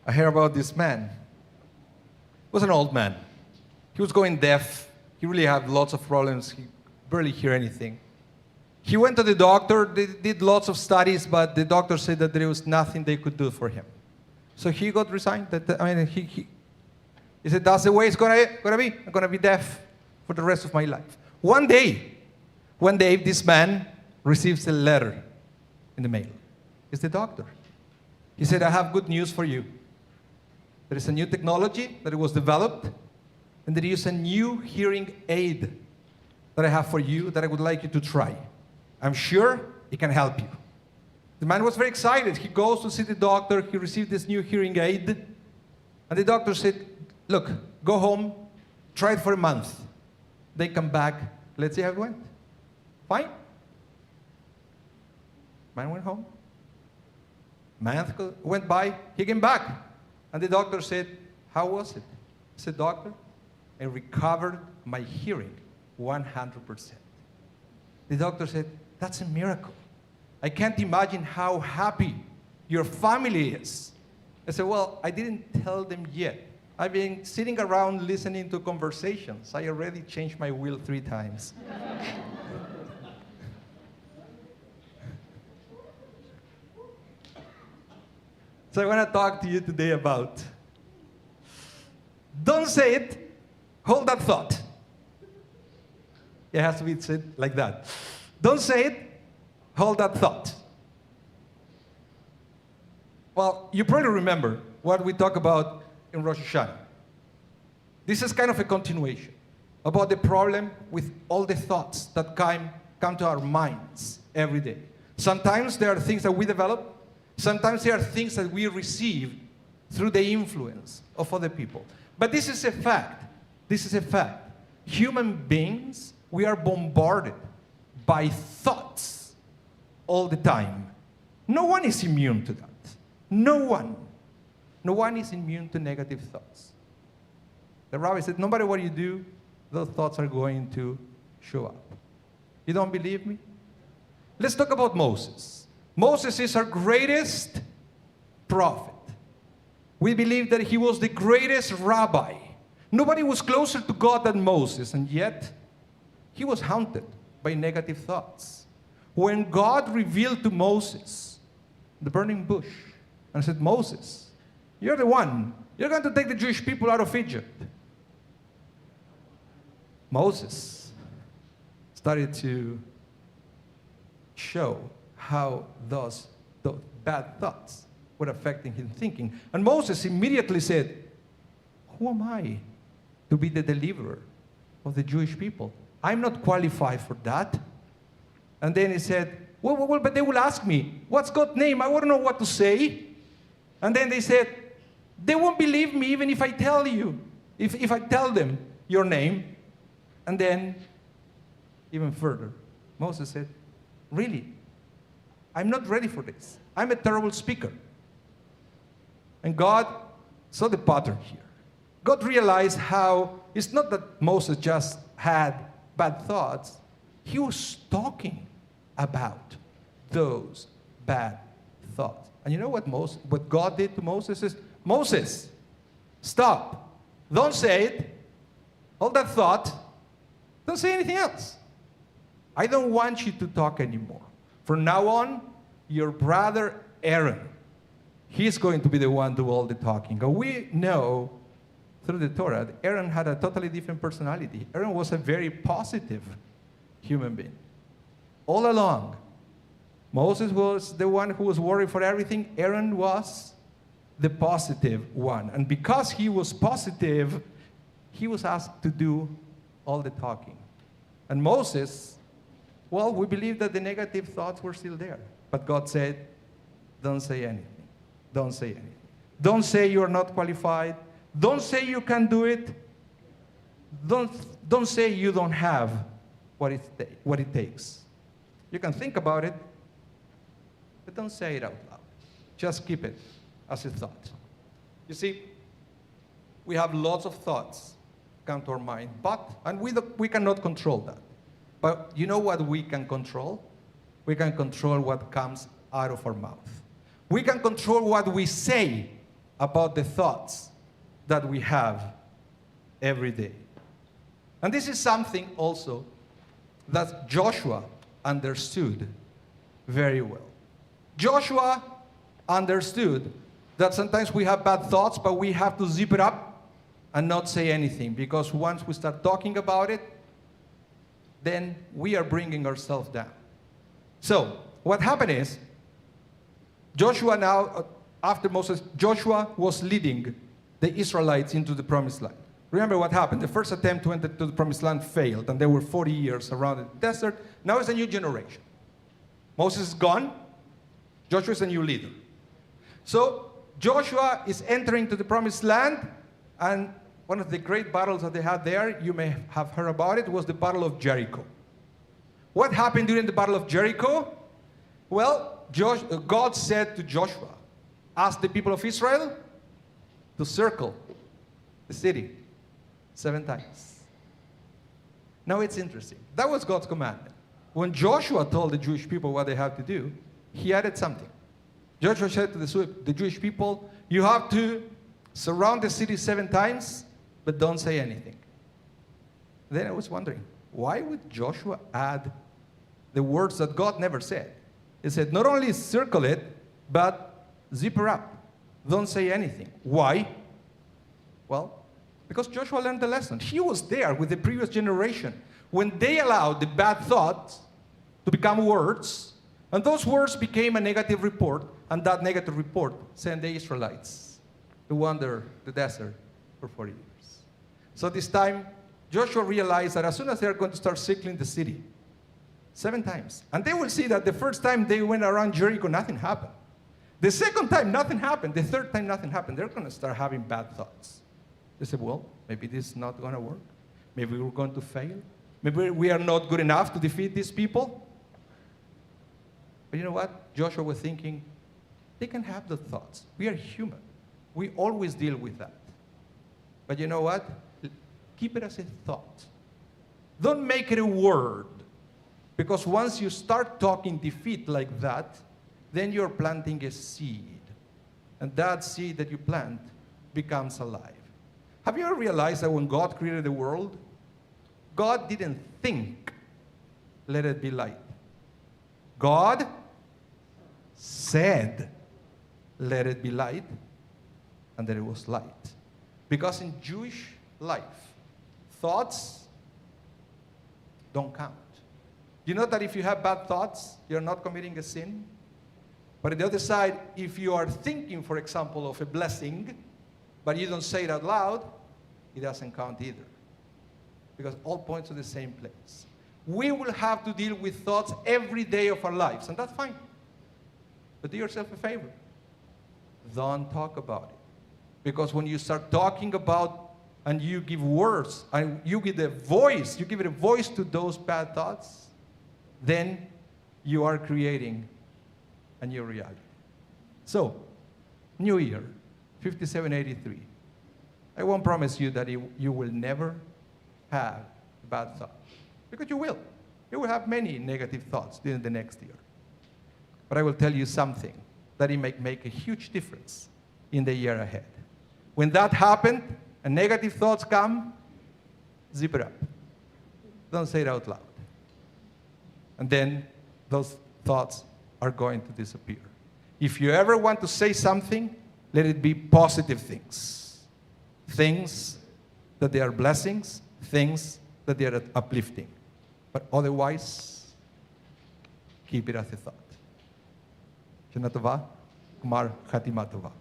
I heard about this man. He was an old man. He was going deaf. He really had lots of problems. He barely hear anything. He went to the doctor. They did lots of studies, but the doctor said that there was nothing they could do for him. So he got resigned. He said, that's the way it's gonna be. I'm gonna be deaf for the rest of my life. One day, this man receives a letter in the mail. It's the doctor. He said, I have good news for you. There is a new technology that was developed, and there is a new hearing aid that I have for you that I would like you to try. I'm sure it can help you. The man was very excited. He goes to see the doctor. He received this new hearing aid. And the doctor said, look, go home, try it for a month. They come back. Let's see how it went. Fine. Man went home. Month went by. He came back. And the doctor said, how was it? I said, doctor, I recovered my hearing 100%. The doctor said, that's a miracle. I can't imagine how happy your family is. I said, well, I didn't tell them yet. I've been sitting around listening to conversations. I already changed my will 3 times. So I want to talk to you today about, don't say it, hold that thought. It has to be said like that. Don't say it, hold that thought. Well, you probably remember what we talk about in Rosh Hashanah. This is kind of a continuation about the problem with all the thoughts that come to our minds every day. Sometimes there are things that we develop. Sometimes there are things that we receive through the influence of other people. But this is a fact. This is a fact. Human beings, we are bombarded by thoughts all the time. No one is immune to that. No one. No one is immune to negative thoughts. The rabbi said, no matter what you do, those thoughts are going to show up. You don't believe me? Let's talk about Moses. Moses is our greatest prophet. We believe that he was the greatest rabbi. Nobody was closer to God than Moses, and yet he was haunted by negative thoughts. When God revealed to Moses the burning bush and said, Moses, you're the one. You're going to take the Jewish people out of Egypt. Moses started to show how those bad thoughts were affecting his thinking. And Moses immediately said, who am I to be the deliverer of the Jewish people? I'm not qualified for that. And then he said, well, but they will ask me, what's God's name? I want to know what to say. And then they said, they won't believe me even if I tell you, if I tell them your name. And then, even further, Moses said, really? I'm not ready for this. I'm a terrible speaker. And God saw the pattern here. God realized how it's not that Moses just had bad thoughts. He was talking about those bad thoughts. And you know what God did to Moses is, Moses, stop. Don't say it. Hold that thought. Don't say anything else. I don't want you to talk anymore. From now on, your brother Aaron, he's going to be the one to do all the talking. And we know through the Torah that Aaron had a totally different personality. Aaron was a very positive human being. All along, Moses was the one who was worried for everything. Aaron was the positive one. And because he was positive, he was asked to do all the talking. And Moses, well, we believe that the negative thoughts were still there. But God said, don't say anything. Don't say anything. Don't say you're not qualified. Don't say you can't do it. Don't say you don't have what it takes. You can think about it, but don't say it out loud. Just keep it as a thought. You see, we have lots of thoughts come to our mind, and we cannot control that. But you know what we can control? We can control what comes out of our mouth. We can control what we say about the thoughts that we have every day. And this is something also that Joshua understood very well. Joshua understood that sometimes we have bad thoughts, but we have to zip it up and not say anything, because once we start talking about it, then we are bringing ourselves down. So what happened is, Joshua now, after Moses, Joshua was leading the Israelites into the promised land. Remember what happened? The first attempt to enter to the promised land failed, and there were 40 years around the desert. Now it's a new generation. Moses is gone. Joshua is a new leader. So Joshua is entering to the promised land, and one of the great battles that they had there, you may have heard about it, was the Battle of Jericho. What happened during the Battle of Jericho? Well, God said to Joshua, ask the people of Israel to circle the city 7 times. Now it's interesting. That was God's commandment. When Joshua told the Jewish people what they have to do, he added something. Joshua said to the Jewish people, you have to surround the city 7 times, but don't say anything. Then I was wondering, why would Joshua add the words that God never said? He said, not only circle it, but zip her up. Don't say anything. Why? Well, because Joshua learned the lesson. He was there with the previous generation when they allowed the bad thoughts to become words, and those words became a negative report, and that negative report sent the Israelites to wander the desert for 40 years. So this time, Joshua realized that as soon as they're going to start circling the city 7 times, and they will see that the first time they went around Jericho, nothing happened. The second time, nothing happened. The third time, nothing happened. They're going to start having bad thoughts. They said, well, maybe this is not going to work. Maybe we're going to fail. Maybe we are not good enough to defeat these people. But you know what? Joshua was thinking, they can have the thoughts. We are human. We always deal with that. But you know what? Keep it as a thought. Don't make it a word. Because once you start talking defeat like that, then you're planting a seed. And that seed that you plant becomes alive. Have you ever realized that when God created the world, God didn't think, let it be light. God said, let it be light, and then it was light. Because in Jewish life, thoughts don't count. You know that if you have bad thoughts, you're not committing a sin? But on the other side, if you are thinking, for example, of a blessing, but you don't say it out loud, it doesn't count either. Because all point to the same place. We will have to deal with thoughts every day of our lives, and that's fine. But do yourself a favor. Don't talk about it. Because when you start talking about and you give words, and you give it a voice to those bad thoughts, then you are creating a new reality. So, New Year, 5783. I won't promise you that you will never have bad thoughts. Because you will. You will have many negative thoughts during the next year. But I will tell you something that it may make a huge difference in the year ahead. When that happens, and negative thoughts come, zip it up. Don't say it out loud. And then those thoughts are going to disappear. If you ever want to say something, let it be positive things. Things that they are blessings, things that they are uplifting. But otherwise, keep it as a thought. Shana Tova, Kumar Khatima Tova.